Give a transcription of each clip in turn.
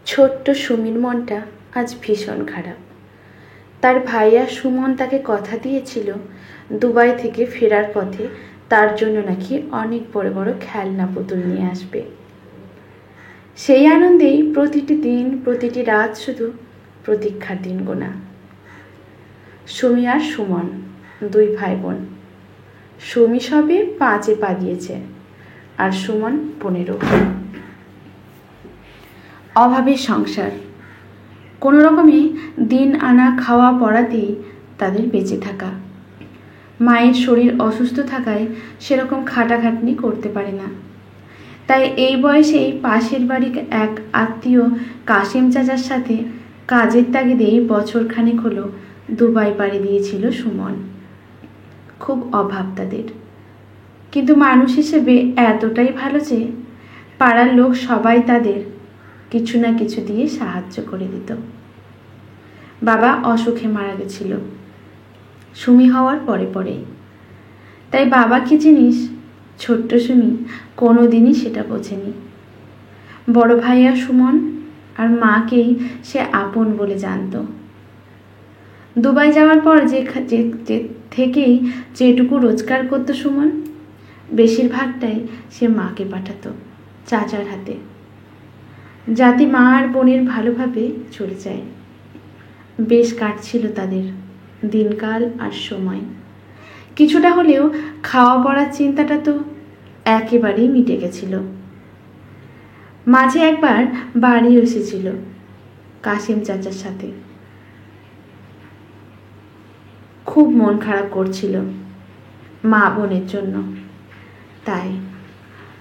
ছোট্ট সুমির মনটা আজ ভীষণ খারাপ। তার ভাইয়া সুমন তাকে কথা দিয়েছিল দুবাই থেকে ফেরার পথে তার জন্য নাকি অনেক বড় বড় খেলনা পুতুল নিয়ে আসবে। সেই আনন্দেই প্রতিটি দিন প্রতিটি রাত শুধু প্রতীক্ষার দিন গোনা। সুমি আর সুমন দুই ভাই বোন। সুমি সবে 5-এ পা দিয়েছে আর সুমন 15। অভাবের সংসার, কোনো রকমে দিন আনা খাওয়া পড়াতেই তাদের বেঁচে থাকা। মায়ের শরীর অসুস্থ থাকায় সেরকম খাটাখাটনি করতে পারে না, তাই এই বয়সেই পাশের বাড়ির এক আত্মীয় কাশেম চাচার সাথে কাজের তাগিদেই বছরখানেক হলো দুবাই পাড়ি দিয়েছিল সুমন। খুব অভাব তাদের, কিন্তু মানুষ হিসেবে এতটাই ভালো যে পাড়ার লোক সবাই তাদের কিছু না কিছু দিয়ে সাহায্য করে দিত। বাবা অসুখে মারা গেছিল সুমি হওয়ার পরে পরেই, তাই বাবা কি জিনিস ছোট্ট সুমি কোনোদিনই সেটা বোঝেনি। বড় ভাইয়া সুমন আর মাকেই সে আপন বলে জানত। দুবাই যাওয়ার পর থেকেই যেটুকু রোজগার করতো সুমন, বেশিরভাগটাই সে মাকে পাঠাতো চাচার হাতে, যাতে মা আর বোনের ভালোভাবে চলে যায়। বেশ কাটছিল তাদের দিনকাল আর সময়। কিছুটা হলেও খাওয়া পড়ার চিন্তাটা তো একেবারেই মিটে গেছিল। মাঝে একবার বাড়ি এসেছিল কাশেম চাচার সাথে। খুব মন খারাপ করছিল মা বোনের জন্য, তাই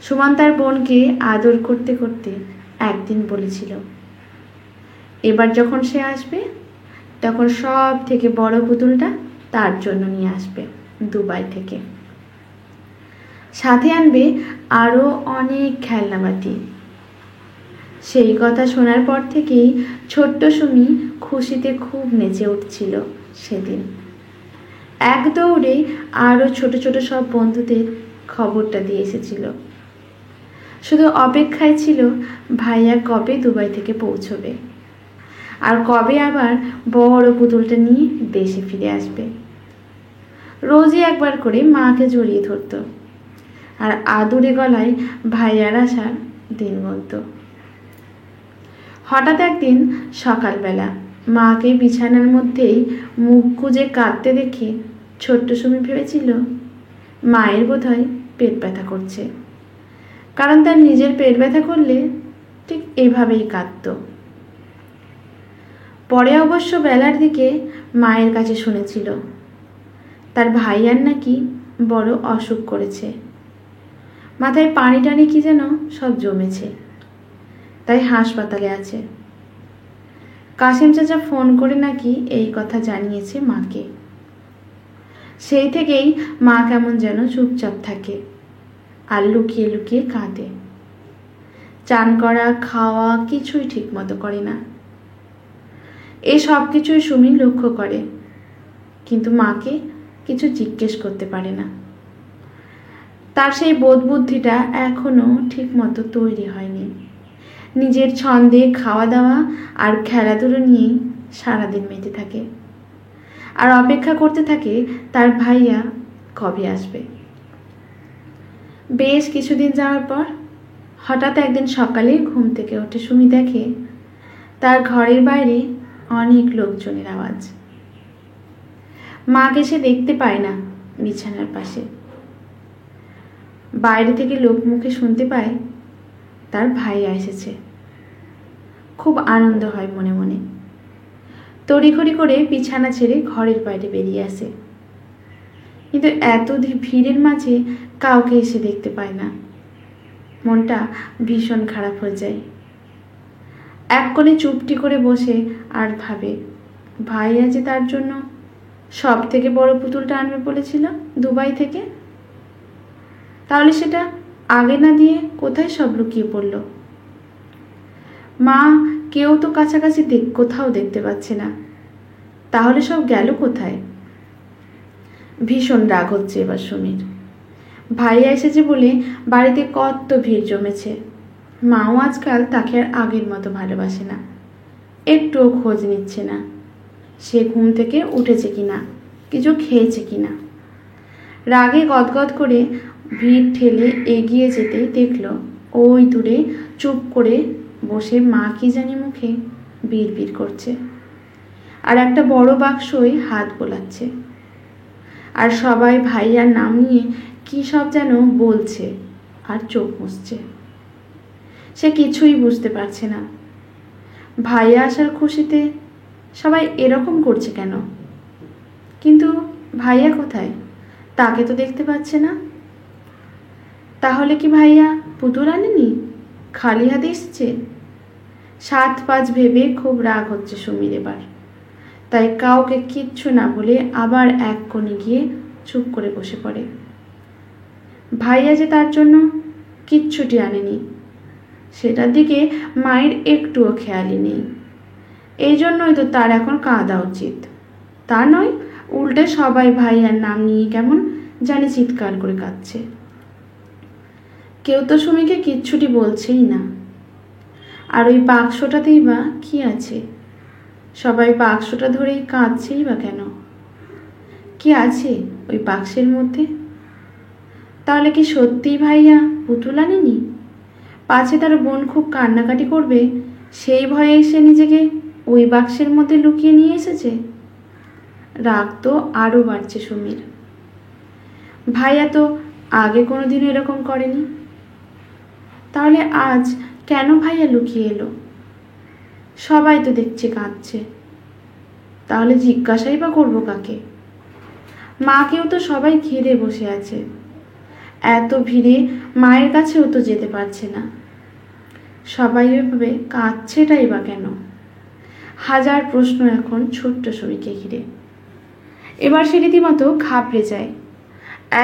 সুমন তার বোনকে আদর করতে করতে একদিন বলেছিল এবার যখন সে আসবে তখন সব থেকে বড় পুতুলটা তার জন্য নিয়ে আসবে দুবাই থেকে। সাথে আনবে আরও অনেক খেলনাবাটি। সেই কথা শোনার পর থেকেই ছোট্ট সুমি খুশিতে খুব নেচে উঠছিল সেদিন। এক দৌড়ে আরও ছোট ছোট সব বন্ধুদের খবরটা দিয়ে এসেছিল। শুধু অপেক্ষায় ছিল ভাইয়া কবে দুবাই থেকে পৌঁছবে আর কবে আবার বড় পুতুলটা নিয়ে দেশে ফিরে আসবে। রোজই একবার করে মাকে জড়িয়ে ধরত আর আদুরে গলায় ভাইয়ার আসার দিন গুনত। হঠাৎ একদিন সকালবেলা মাকে বিছানার মধ্যেই মুখ গুজে কাঁদতে দেখে ছোট্ট সুমি ভেবেছিল মায়ের বোধহয় পেট ব্যথা করছে, কারণ তার নিজের পেট ব্যথা করলে ঠিক এভাবেই কাঁদত। পরে অবশ্য বেলার দিকে মায়ের কাছে শুনেছিল তার ভাইয়ার নাকি বড় অসুখ করেছে, মাথায় পানি টানি কি যেন সব জমেছে, তাই হাসপাতালে আছে। কাশেম চাচা ফোন করে নাকি এই কথা জানিয়েছে মাকে। সেই থেকেই মা কেমন যেন চুপচাপ থাকে আর লুকিয়ে লুকিয়ে কাঁদে। চান করা খাওয়া কিছুই ঠিক মতো করে না। এই সব কিছুই সুমি লক্ষ্য করে, কিন্তু মাকে কিছু জিজ্ঞেস করতে পারে না। তার সেই বোধ বুদ্ধিটা এখনো ঠিক মতো তৈরি হয়নি। নিজের ছন্দে খাওয়া দাওয়া আর খেলাধুলো নিয়েই সারাদিন মেতে থাকে আর অপেক্ষা করতে থাকে তার ভাইয়া কবে আসবে। বেশ কিছুদিন যাওয়ার পর হঠাৎ একদিন সকালে ঘুম থেকে উঠে সুমি দেখে তার ঘরের বাইরে অনেক লোকজনের আওয়াজ। মাকে সে দেখতে পায় না বিছানার পাশে। বাইরে থেকে লোক মুখে শুনতে পায় তার ভাইয়া এসেছে। খুব আনন্দ হয় মনে মনে। তড়িঘড়ি করে বিছানা ছেড়ে ঘরের বাইরে বেরিয়ে আসে, কিন্তু এত ভিড়ের মাঝে কাউকে এসে দেখতে পায় না। মনটা ভীষণ খারাপ হয়ে যায়। এক কোণে চুপটি করে বসে আর ভাবে ভাইয়া যে তার জন্য সব থেকে বড় পুতুলটা আনবে বলেছিল দুবাই থেকে, তাহলে সেটা আগে না দিয়ে কোথায় সব লুকিয়ে পড়ল। মা কেউ তো কাছাকাছি কোথাও দেখতে পাচ্ছে না, তাহলে সব গেল কোথায়। ভীষণ রাগ হচ্ছে এবার সুমির। ভাইয়া এসেছে বলে বাড়িতে কত ভিড় জমেছে, মাও আজকাল তাকে আর আগের মতো ভালোবাসে না, একটুও খোঁজ নিচ্ছে না সে ঘুম থেকে উঠেছে কিনা, কিছু খেয়েছে কিনা। রাগে গদগদ করে ভিড় ঠেলে এগিয়ে যেতেই দেখল ওই দূরে চুপ করে বসে মা কি জানি মুখে বিড়বিড় করছে, আর একটা বড় বাক্সই হাত বোলাচ্ছে, আর সবাই ভাইয়ার নাম নিয়ে কি সব যেন বলছে আর চোখ মুছছে। সে কিছুই বুঝতে পারছে না। ভাইয়া আসার খুশিতে সবাই এরকম করছে কেন? কিন্তু ভাইয়া কোথায়? তাকে তো দেখতে পাচ্ছে না। তাহলে কি ভাইয়া পুতুল আনেনি, খালি হাতে এসেছে? 7-5 ভেবে খুব রাগ হচ্ছে সুমির এবার। তাই কাউকে কিচ্ছু না বলে আবার এক কোণে গিয়ে চুপ করে বসে পড়ে। ভাইয়া যে তার জন্য কিচ্ছুটি আনেনি সেটার দিকে মায়ের একটুও খেয়ালই নেই। এই জন্যই তো তার এখন কাঁদা উচিত। তা নয়, উল্টে সবাই ভাইয়ার নাম নিয়ে কেমন জানি চিৎকার করে কাঁদছে। কেউ তো সুমিকে কিচ্ছুটি বলছেই না। আর ওই বাক্সটাতেই বা কি আছে? সবাই বাক্সটা ধরেই কাঁদছেই বা কেন? কি আছে ওই বাক্সের মধ্যে? তাহলে কি সত্যিই ভাইয়া পুতুল আনেনি? পাছে তার বোন খুব কান্নাকাটি করবে সেই ভয়ে সে নিজেকে ওই বাক্সের মধ্যে লুকিয়ে নিয়ে এসেছে। রাগ তো আরও বাড়ছে সুমির। ভাইয়া তো আগে কোনোদিনও এরকম করেনি। তাহলে আজ কেন ভাইয়া লুকিয়ে এলো? সবাই তো দেখছে কাঁদছে, তাহলে জিজ্ঞাসাই বা করবো কাকে? মাকেও তো সবাই ঘিরে বসে আছে, এত ভিড়ে মায়ের কাছেও তো যেতে পারছে না। সবাই এভাবে কাঁদছেটাই বা কেন? হাজার প্রশ্ন এখন ছোট্ট সুমিকে ঘিরে। এবার সে রীতিমতো ঘাবড়ে যায়।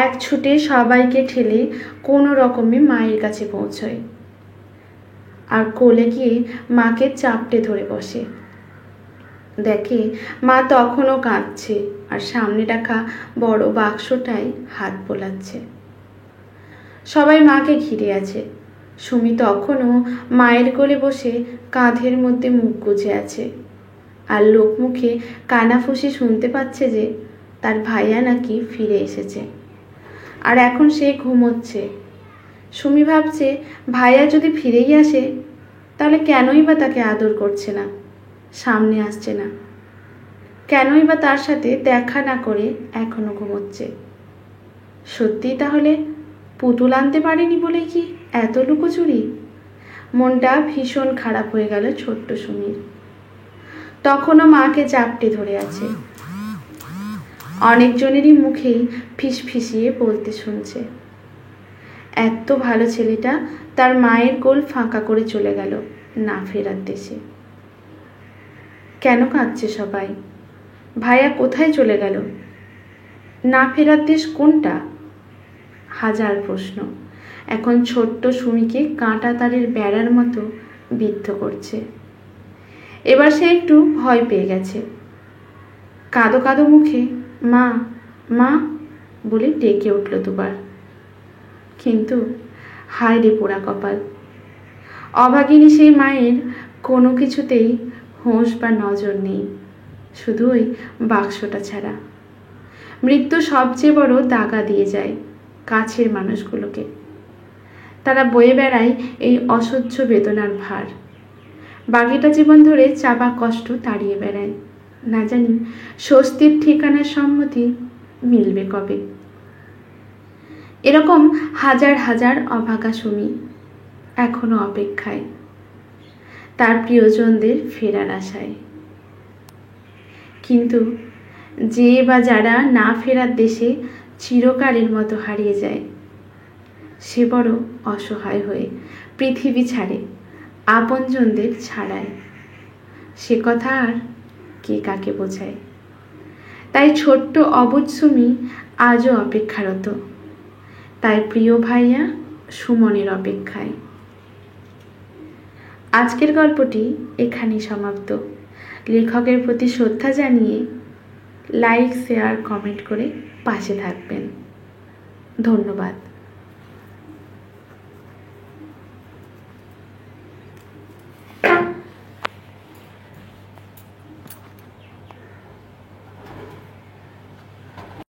এক ছুটে সবাইকে ঠেলে কোনো রকমে মায়ের কাছে পৌঁছয়, আর কোলে গিয়ে মাকে চাপটে ধরে বসে। দেখে মা তখনও কাঁদছে আর সামনে রাখা বড় বাক্সটায় হাত বোলাচ্ছে। সবাই মাকে ঘিরে আছে। সুমি তখনও মায়ের কোলে বসে কাঁধের মধ্যে মুখ গুজে আছে, আর লোক মুখে কানাফুসি শুনতে পাচ্ছে যে তার ভাইয়া নাকি ফিরে এসেছে, আর এখন সে ঘুমোচ্ছে। সুমি ভাবছে ভাইয়া যদি ফিরেই আসে তাহলে কেনই বা তাকে আদর করছে না, সামনে আসছে না? কেনই বা তার সাথে দেখা না করে এখনো ঘুমোচ্ছে? সত্যিই তাহলে পুতুল আনতে পারেনি বলে কি এত লুকোচুরি? মনটা ভীষণ খারাপ হয়ে গেল ছোট্ট সুমির। তখনও মাকে চাপটে ধরে আছে। অনেকজনেরই মুখেই ফিসফিসিয়ে বলতে শুনছে, এত ভালো ছেলেটা তার মায়ের কোল ফাঁকা করে চলে গেল না ফেরার দেশে। কেন কাঁদছে সবাই? ভাইয়া কোথায় চলে গেল? না ফেরার দেশ কোনটা? হাজার প্রশ্ন এখন ছোট্ট সুমিকে কাঁটা তারের বেড়ার মতো বিদ্ধ করছে। এবার সে একটু ভয় পেয়ে গেছে। কাঁদো কাঁদো মুখে মা মা বলে ডেকে উঠল দুবার। কিন্তু হায় রে পোড়া কপাল, অভাগিনী সেই মায়ের কোনো কিছুতেই হোঁশ বা নজর নেই, শুধু ওই বাক্সটা ছাড়া। মৃত্যু সবচেয়ে বড় দাগা দিয়ে যায় কাছের মানুষগুলোকে। তারা বয়ে বেড়ায় এই অসহ্য বেদনার ভার। বাকিটা জীবন ধরে চাপা কষ্ট তাড়িয়ে বেড়ায়, না জানি স্বস্তির ঠিকানার সম্মতি মিলবে কবে। এরকম হাজার হাজার অভাগা সুমি এখনো অপেক্ষায় তার প্রিয়জনদের ফেরার আশায়। কিন্তু যে বা যারা না ফেরার দেশে চিরকালের মতো হারিয়ে যায়, সে বড় অসহায় হয়ে পৃথিবী ছাড়ে আপনজনদের ছাড়ায়। সে কথা আর কে কাকে বোঝায়? তাই ছোট্ট অবুঝ সুমি আজও অপেক্ষারত তার প্রিয় ভাইয়া সুমনের অপেক্ষায়। আজকের গল্পটি এখানেই সমাপ্ত। লেখকের প্রতি শ্রদ্ধা জানিয়ে লাইক, শেয়ার, কমেন্ট করে পাশে থাকবেন। ধন্যবাদ।